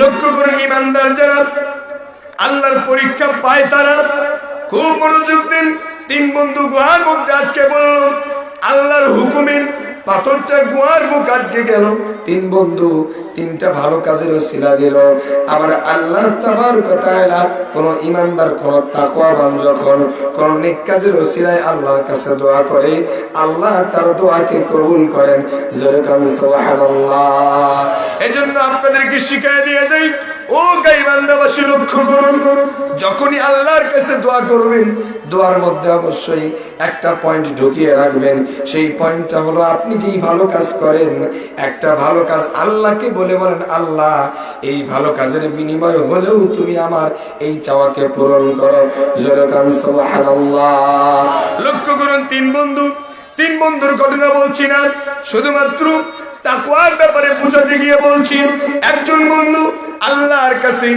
লক্ষ্য করুন, ইমানদার যারা আল্লাহর পরীক্ষা পায় তারা খুব মনোযোগ দেন। তিন বন্ধু গুহার মধ্যে আটকে বলল, আল্লাহর হুকুমে পাথরটা গুহার মুখ আটকে গেল। তিন বন্ধু তিনটা ভালো কাজের ওসিলা দিল। আবার আল্লাহ তাবারক ওয়া তাআলা কোন ইমানদার কোন তাকওয়াবান যখন কোন নেক কাজের ওসিলায় আল্লাহর কাছে দোয়া করে, আল্লাহ তার দোয়াকে কবুল করেন। জোরে কান সুবহানাল্লাহ। এজন্য আপনাদেরকে শিখিয়ে দিয়ে যাই, ও গায়বান্দাবাসী লক্ষ্য করুন, যখনই আল্লাহর কাছে দোয়া করবেন, দোয়ার মধ্যে অবশ্যই একটা পয়েন্ট ঢুকিয়ে রাখবেন। সেই পয়েন্টটা হলো, আপনি যেই ভালো কাজ করেন, একটা ভালো কাজ আল্লাহকে বলে বলেন, আল্লাহ এই ভালো কাজের বিনিময় হলেও তুমি আমার এই চাওয়াকে পূরণ করো। জোরে কান সুবহানাল্লাহ। লক্ষ্য করুন, তিন বন্ধুর ঘটনা বলছি না, শুধুমাত্র তাকওয়ার ব্যাপারে বুঝাতে গিয়ে বলছি। একজন বন্ধু আল্লাহর কাছে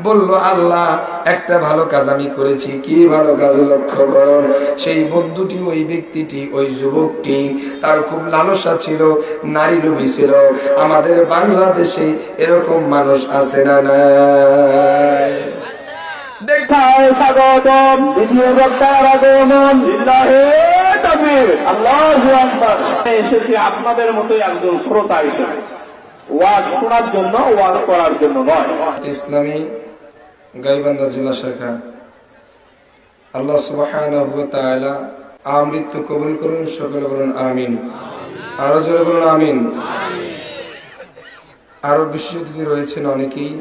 বলল, আল্লাহ একটা ভালো কাজ আমি করেছি। কি ভালো কাজ? লক্ষ্য করুন, সেই বন্ধুটি, ওই ব্যক্তিটি, ওই যুবকটি, তার খুব লালসা ছিল, নারী লোভী ছিল। আমাদের বাংলাদেশে এরকম মানুষ আছে না নাই? দেখায় স্বাগতম দ্বিতীয় বক্তার আগমন। আল্লাহু আকবার। এসেছি আপনাদের মতোই একজন শ্রোতা হিসেবে, ওয়াজ শোনার জন্য, ওয়াজ করার জন্য নয়। ইসলামী গাইবান্ধা জেলা শাখা, আল্লাহ সুবহানাহু ওয়া তাআলা আমৃত্যু কবুল করুন। সকলে বলুন আমিন। আরো জোরে বলুন আমিন। আরো বিশেষ অতিথি রয়েছেন অনেকেই,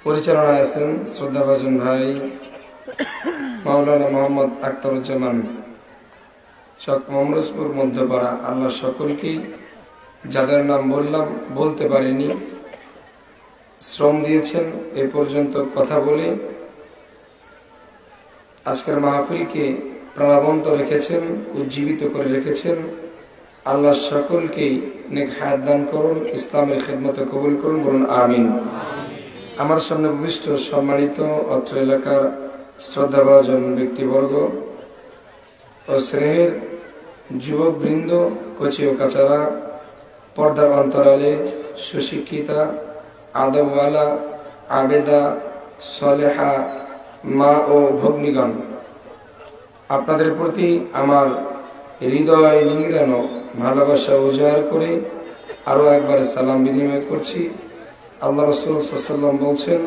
পরিচালনায় আছেন শ্রদ্ধাভাজন ভাই মাওলানা মোহাম্মদ আখতারুজ্জামান, চক মমরুজপুর মধ্যপাড়া। আল্লাহ সকলকেই, যাদের নাম বললাম বলতে পারিনি, শ্রম দিয়েছেন এ পর্যন্ত কথা বলে আজকের মাহফিলকে প্রাণবন্ত রেখেছেন, উজ্জীবিত করে রেখেছেন। আল্লাহ সকলকেই নেক হায়াত দান করুন, ইসলামের খেদমতে কবুল করুন। বলুন আমিন। আমার সামনে উপবিষ্ট সম্মানিত অত্র এলাকার শ্রদ্ধাভাজন ব্যক্তিবর্গ ও স্নেহের যুবকবৃন্দ, কচি ও কাচারা, পর্দার অন্তরালে সুশিক্ষিতা, আদবওয়ালা, আবেদা, সলেহা মা ও ভগ্নীগণ, আপনাদের প্রতি আমার হৃদয় নিংড়ানো ভালোবাসা উজাড় করে আরো একবার সালাম বিনিময় করছি। আল্লাহ রাসূল সাল্লাল্লাহু আলাইহি ওয়াসাল্লাম বলছেন,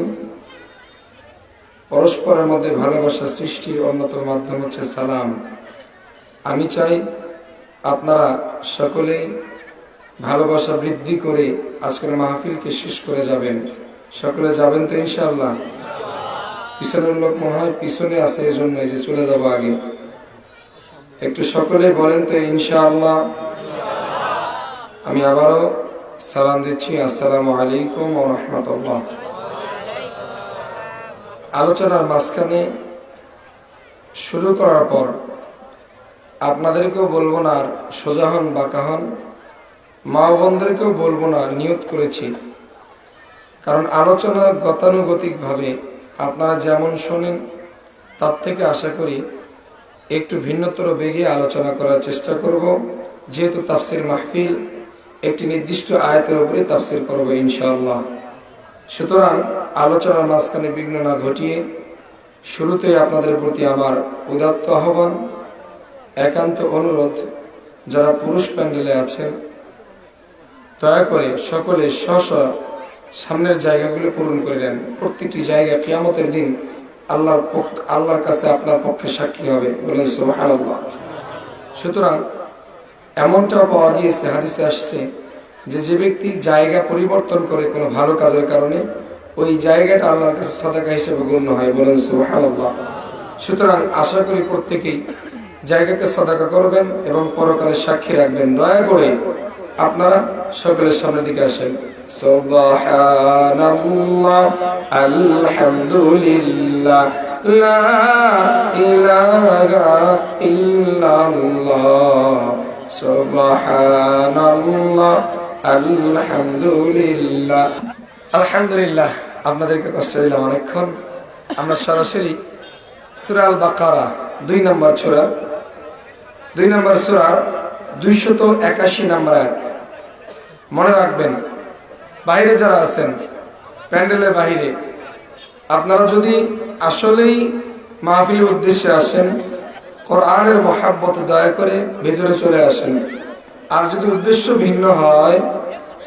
পরস্পরের মধ্যে ভালোবাসা সৃষ্টির অন্যতম মাধ্যম হচ্ছে সালাম। আমি চাই আপনারা সকলেই ভালোবাসা বৃদ্ধি করে আজকের মাহফিলকে শেষ করে যাবেন। সকলে যাবেন তো ইনশাআল্লাহ? পিছনের লোক মনে হয় পিছনে আছে, এই জন্য যে চলে যাব আগে। একটু সকলে বলেন তো ইনশাআল্লাহ। আমি আবারও সালাম দিচ্ছি, আসসালামু আলাইকুম ওয়া রাহমাতুল্লাহ। আলোচনার মাঝখানে শুরু করার পর আপনাদেরকেও বলবো না আর সোজা হন বাঁকা হন, মা বোনদেরকেও বলবো না নিয়ত করেছি। কারণ আলোচনা গতানুগতিকভাবে আপনারা যেমন শোনেন তার থেকে আশা করি একটু ভিন্নতর বেগে আলোচনা করার চেষ্টা করব। যেহেতু তাফসির মাহফিল, একটি নির্দিষ্ট আয়াতের উপরে তাফসির করব ইনশাআল্লাহ। সুতরাং আলোচনার মাঝখানে বিঘ্ন না ঘটিয়ে শুরুতেই আপনাদের প্রতি আমার উদাত্ত আহ্বান, একান্ত অনুরোধ, যারা পুরুষ প্যান্ডেলে আছেন দয়া করে সকলে স্ব সামনের জায়গাগুলো পূরণ করে নেন। প্রত্যেকটি জায়গা কিয়ামতের দিন আল্লাহর কাছে আপনার পক্ষে সাক্ষী হবে। বলেন সুবহানাল্লাহ। সুতরাং এমনটাও পাওয়া গিয়েছে, হাদিসে আসছে যে ব্যক্তি জায়গা পরিবর্তন করে কোনো ভালো কাজের কারণে, ওই জায়গাটা আল্লাহর কাছে সাদাকা হিসেবে গণ্য হয়। বলেন সুবহানাল্লাহ। সুতরাং আশা করি প্রত্যেকেই জায়গাকে সাদাকা করবেন এবং পরকালে সাক্ষী রাখবেন। দয়া করে আপনারা সকলের সামনের দিকে আসেন। সুবহানাল্লাহ, আলহামদুলিল্লাহ, লা ইলাহা ইল্লাল্লাহ, সুবহানাল্লাহ, আলহামদুলিল্লাহ। আলহামদুলিল্লাহ। আপনাদেরকে কষ্ট দিলাম অনেকক্ষণ। আমরা সরাসরি সূরা আল বাকারা 2 নম্বর সূরা, 2 নম্বর সূরার 281 নম্বর আয়াত। মনে রাখবেন, বাইরে যারা আছেন প্যান্ডেলের বাহিরে। আপনারা যদি আসলেই মাহফিলের উদ্দেশ্যে আসেন, কোরআনের মহাব্বতে দয়া করে ভেতরে চলে আসেন। আর যদি উদ্দেশ্য ভিন্ন হয়,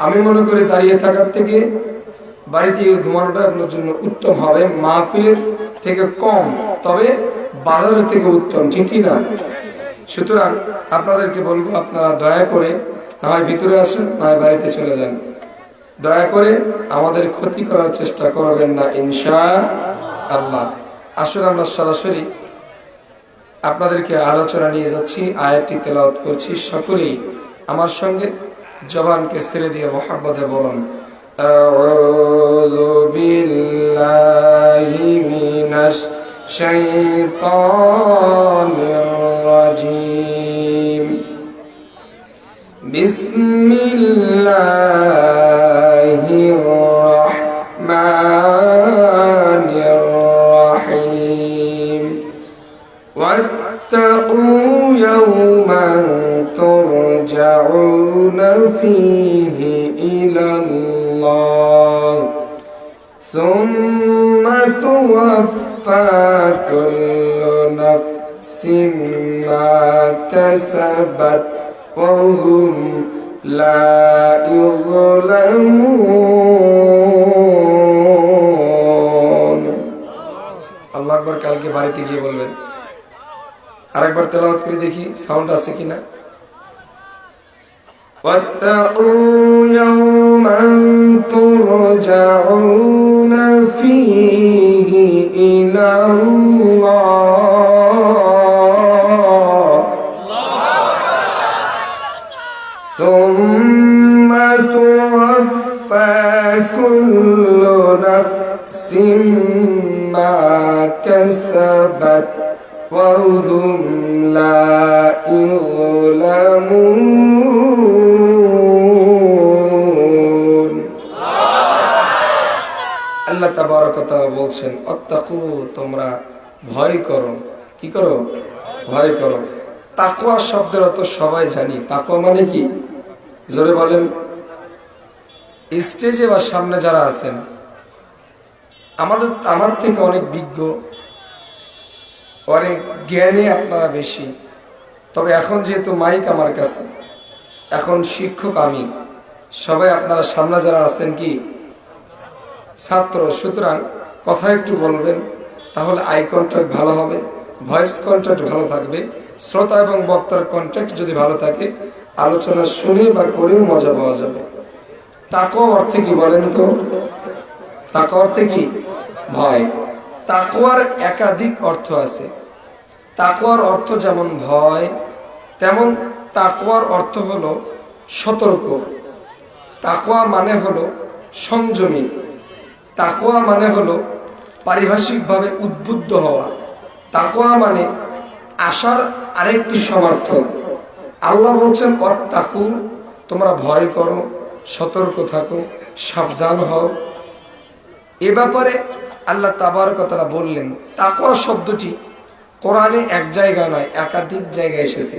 আমি মনে করি দাঁড়িয়ে থাকার থেকে বাড়িতে ঘুমানোটা আপনার জন্য উত্তম হবে, মাহফিলের থেকে কম, তবে বাজারের থেকে উত্তম, ঠিক কি না? সুতরাং আপনাদেরকে বলবো, আপনারা দয়া করে না হয় ভিতরে আসেন, না হয় বাড়িতে চলে যান। দয়া করে আমাদের ক্ষতি করার চেষ্টা করবেন না, ইনশাআল্লাহ। আসলে আমরা সরাসরি আপনাদেরকে আলোচনা নিয়ে যাচ্ছি, আয়াতটি তেলাওয়াত করছি। সকলেই আমার সঙ্গে জবানকে ছেড়ে দিয়ে মোহাম্মদে বলুন, আউযু বিল্লাহি মিনাশ শাইতানির রাজীম, বিসমিল্লাহির রাহমানির রাহিম। واتقوا يوما ترجعون فيه إلى الله ثم توفى كل نفس ما كسبت وهم لا يظلمون। আল্লাহু আকবার। কালকে বাড়িতে গিয়ে বলবেন। আরেকবার তেলাওয়াত করে দেখি সাউন্ড আছে কিনা। واتقوا يوما ترجعون فيه إلى الله ثم توفى كل نفس ما كسبت وهم لا يظلمون। আল্লাহ তাবারক ওয়া তাআলা বলছেন, অত্তাকু, তোমরা ভয় করো। কি করো? ভয় করো। তাকওয়া শব্দের অর্থ সবাই জানি। তাকওয়া মানে কি? জোরে বলেন। স্টেজে বা সামনে যারা আছেন, আমার থেকে অনেক বিজ্ঞ, অনেক জ্ঞানী আপনারা বেশি। তবে এখন যেহেতু মাইক আমার কাছে, এখন শিক্ষক আমি, সবাই আপনারা সামনে যারা আছেন কি ছাত্র, সুতরাং কথা একটু বলবেন, তাহলে আই কন্ট্যাক্ট ভালো হবে, ভয়েস কন্ট্যাক্ট ভালো থাকবে, শ্রোতা এবং বক্তার কন্ট্যাক্ট যদি ভালো থাকে, আলোচনা শুনে বা করেও মজা পাওয়া যাবে। তাকওয়া অর্থে কি বলেন তো? তাকওয়া অর্থে কি? ভয়। তাকওয়ার একাধিক অর্থ আছে। তাকওয়ার অর্থ যেমন ভয়, তেমন তাকওয়ার অর্থ হলো সতর্ক। তাকওয়া মানে হলো সংযমী। তাকওয়া মানে হলো পারিভাষিকভাবে উদ্বুদ্ধ হওয়া। তাকওয়া মানে আশার আরেকটি সমর্থক। আল্লাহ বলছেন, ওয়াত্তাকু, তোমরা ভয় করো, সতর্ক থাকো, সাবধান হও। এ ব্যাপারে আল্লাহ তাবারক ওয়া তাআলা বললেন। তাকওয়া শব্দটি কোরআনে এক জায়গা নয়, একাধিক জায়গায় এসেছে।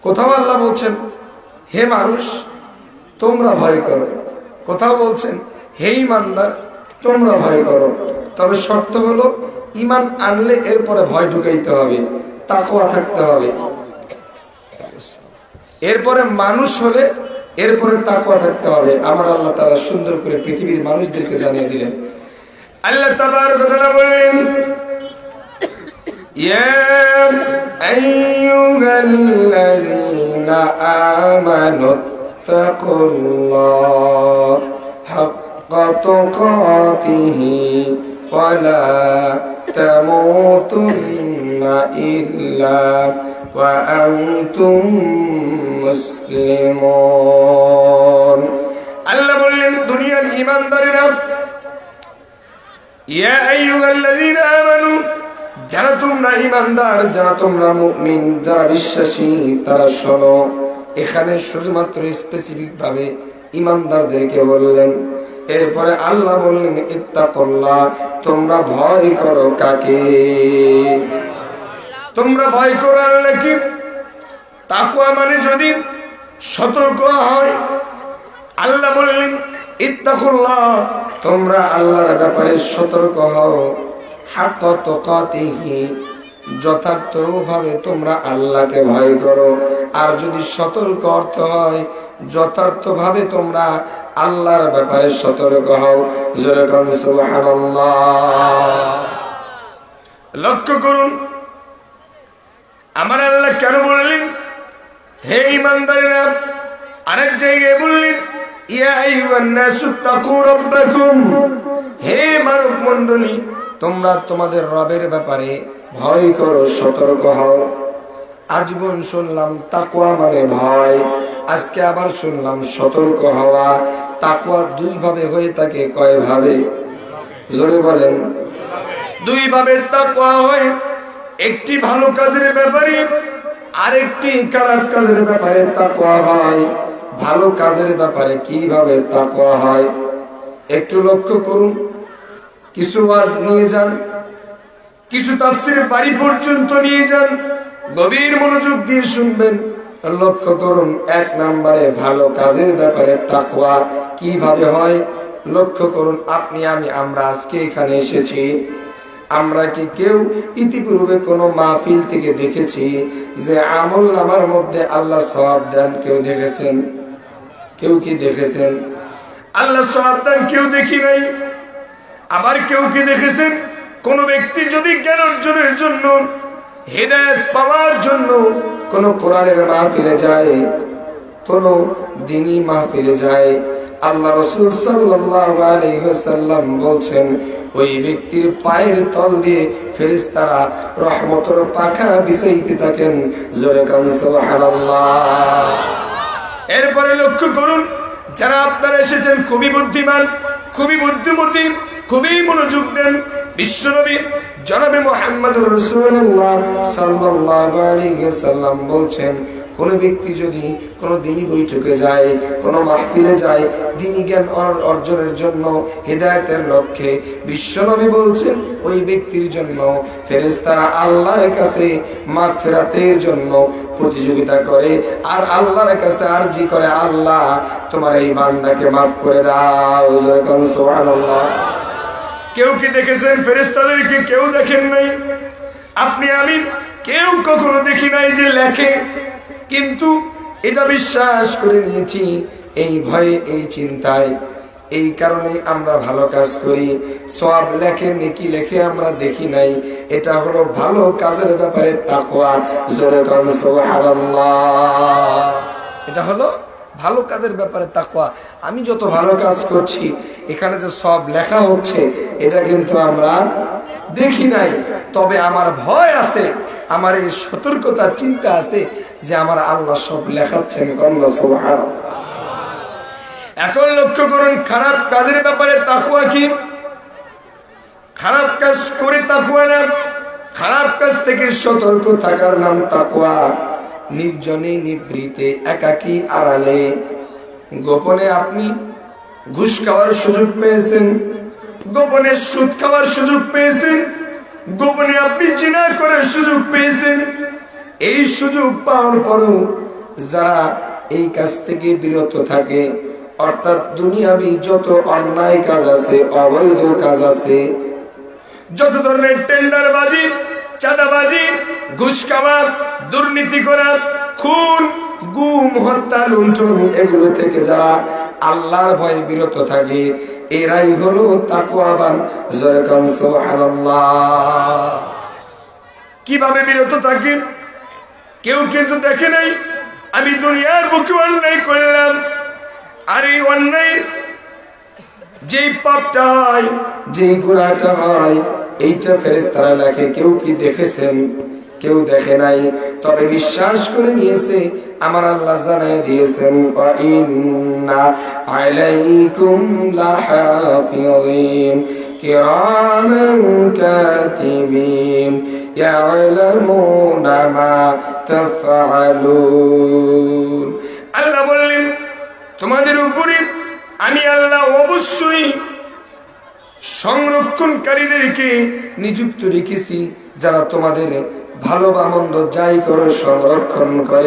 কোথাও আল্লাহ বলছেন, হে মানুষ তোমরা ভয় করো। কোথাও বলছেন, হে ঈমানদার তোমরা ভয় করো। তবে শর্ত হলো, ঈমান আনলে এরপরে ভয় ঢুকাইতে হবে, তাকওয়া থাকতে হবে। এরপরে মানুষ হলে এরপরে তাকওয়া থাকতে হবে। আমার আল্লাহ তাআলা সুন্দর করে পৃথিবীর মানুষদেরকে জানিয়ে দিলেন। আল্লাহ তাবারক ওয়া তাআলা বলেন, ইয়া আইয়ুহাল্লাযীনা আমানু তাকুল্লাহ হাক্কা তুকাতিহি ওয়া লা তামুতুন্না ইল্লা ওয়া আনতুম মুসলিমুন। আল্লাহ বললেন, দুনিয়ার ঈমানদারেরা, ইয়া আইয়ুহাল্লাযীনা আমানু, যারা তোমরা ঈমানদার, যারা তোমরা মুমিন, যারা বিশ্বাসী, তারা শোনো। এখানে শুধুমাত্র স্পেসিফিক ভাবে ঈমানদারদেরকে বললেন। এরপরে আল্লাহ বললেন, ইত্তাকুল্লাহ, তোমরা ভয় করো কাকে? তোমরা ভয় করো আল্লাহকে। তাকওয়া মানে যদি সতর্ক হয়, আল্লাহ বললেন ইত্তাকুল্লাহ, তোমরা আল্লাহর ব্যাপারে সতর্ক হও, হাক্ক তুকাতিহি, যথার্থভাবে তোমরা আল্লাহকে ভয় করো। আর যদি সতর্ক অর্থ হয় যথার্থভাবে তোমরা আল্লাহর ব্যাপারে সতর্ক হও। জোরে কোন সুবহানাল্লাহ। লক্ষ্য করুন আমার আল্লাহ কেন বললেন হে ঈমানদারেরা, আরেক জায়গায় বললেন ইয়া আইয়ুহান নাসু তাকু রাব্বাকুম, হে মানব মণ্ডলী তোমরা তোমাদের রবের ব্যাপারে ভয় করো, সতর্ক হও। আজীবন শুনলাম তাকওয়া মানে ভয়, আজকে আবার শুনলাম সতর্ক হওয়া। তাকওয়া দুই ভাবে হয়ে থাকে, কয় ভাবে? জোরে বলেন। দুই ভাবে তাকওয়া হয়, একটি ভালো কাজের ব্যাপারে আরেকটি খারাপ কাজের ব্যাপারে তাকওয়া হয়। ভালো কাজের ব্যাপারে কিভাবে তাকওয়া হয় একটু লক্ষ্য করুন। কিছু ওয়াজ নিয়ে যান, কিছু তাফসীর বাড়ি পর্যন্ত নিয়ে যান, গভীর মনোযোগ দিয়ে শুনবেন। লক্ষ্য করুন, এক নম্বরে ভালো কাজের ব্যাপারে তাকওয়া কিভাবে হয় লক্ষ্য করুন। আপনি আমি আমরা আজকে এখানে এসেছি, আমরা কি কেউ ইতিপূর্বে কোনো মাহফিল থেকে দেখেছি যে আমল নামার মধ্যে আল্লাহ সওয়াব দেন? কেউ দেখেছেন? কেউ কি দেখেছেন? আল্লাহ সওয়াব দেন কেউ দেখি নাই। আবার কেউ কি দেখেছেন কোন ব্যক্তি যদি জ্ঞান অর্জনের জন্য, হেদায়েত পাওয়ার জন্য কোন কোরআনের মাহফিলে যায়, কোন দ্বীনি মাহফিলে যায়, আল্লাহ রাসূল সাল্লাল্লাহু আলাইহি ওয়াসাল্লাম বলছেন ওই ব্যক্তির পায়ের তল দিয়ে ফেরেশতারা রহমতের পাখা বিছাইতে থাকেন। জোরে কান সুবহানাল্লাহ। এরপরে লক্ষ্য করুন, যারা আপনারা এসেছেন খুবই বুদ্ধিমান, খুবই বুদ্ধিমতী, খুবই মনোযোগ দেন। বিশ্বনবী জনাবে মুহাম্মদুর রাসূলুল্লাহ সাল্লাল্লাহু আলাইহি ওয়াসাল্লাম বলছেন কোন ব্যক্তি যদি কোন দ্বীনি বৈঠকে যায়, কোন মাহফিলে যায় দ্বীনি জ্ঞান অর্জনের জন্য, হেদায়েতের লক্ষ্যে, বিশ্বনবী বলছেন ওই ব্যক্তির জন্য ফেরেশতারা আল্লাহর কাছে মাগফিরাতের জন্য প্রতিযোগিতা করে আর আল্লাহর কাছে আরজি করে, আল্লাহ তোমার এই বান্দাকে মাফ করে দাও। সুবহানাল্লাহ। কেউ কি দেখেছেন ফেরেশতাদেরকে? কেউ দেখেন নাই। আপনি আমি কেউ কখনো দেখি নাই যে লেখে, কিন্তু এটা বিশ্বাস করে নিয়েছি এই ভয়ে, এই চিন্তায়, এই কারণে আমরা ভালো কাজ করি। সওয়াব লেখে, নেকি লেখে আমরা দেখি নাই। এটা হলো ভালো কাজের ব্যাপারে তাকওয়া। জোরে কান সুবহানাল্লাহ। এটা হলো ভালো কাজের ব্যাপারে তাকওয়া। আমি যত ভালো কাজ করছি এখানে যে সব লেখা হচ্ছে এটা কিন্তু আমরা দেখি নাই, তবে আমার ভয় আছে, আমার এই সতর্কতা চিন্তা আছে যে আমার আল্লাহ সব লেখাচ্ছেন। আল্লাহ সুবহানাল্লাহ। এখন লক্ষ্য করুন খারাপ কাজের ব্যাপারে তাকওয়া কি? খারাপ কাজ করে তাকওয়া না, খারাপ কাজ থেকে সতর্ক থাকার নাম তাকওয়া। নির্জনে, নিভৃতে, একাকী, আড়ালে, গোপনে আপনি ঘুষ খাওয়ার সুযোগ পেয়েছেন, গোপনে সুদ খাওয়ার সুযোগ পেয়েছেন, গোপনে আপনি জিনা করার সুযোগ পেয়েছেন। এই সুযোগ পাওয়ার পরও যারা এই কাজ থেকে বিরত থাকে, অর্থাৎ দুনিয়াবি যত অন্যায় কাজ আছে, অবৈধ কাজ আছে, যত ধরনের টেন্ডারবাজি, চাঁদাবাজি, ঘুষ খাওয়া, দুর্নীতি করা, খুন, গুম, হত্যা, লুণ্ঠন, এগুলো থেকে যারা আল্লাহর ভয়ে বিরত থাকে এরাই হলো তাকওয়াবান। জয় কান সুবহানাল্লাহ। কিভাবে বিরত থাকে? কেউ কিন্তু দেখে নাই আমি দুনিয়ার বুকে অন্যায় করলাম, আর এই অন্যায় যেই পাপটা হয়, যেই গুনাহটা হয়, এইটা ফেরেশতারা লেখে। কেউ কি দেখেছেন? কেউ দেখে নাই, তবে বিশ্বাস করে নিয়েছে। আমার আল্লাহ জানায় দিয়েছেন ওয়া ইন্না আলাইকুম লাহাফিযিন কিরামান কাতিবিন ইয়ালামুনা মা তাফআলুন। আল্লাহ বললেন তোমাদের উপরে আমি আল্লাহ অবশ্যই সংরক্ষণকারীদেরকে নিযুক্ত রেখেছি, যারা তোমাদের ভালো বা মন্দ যাই করো সংরক্ষণ করে।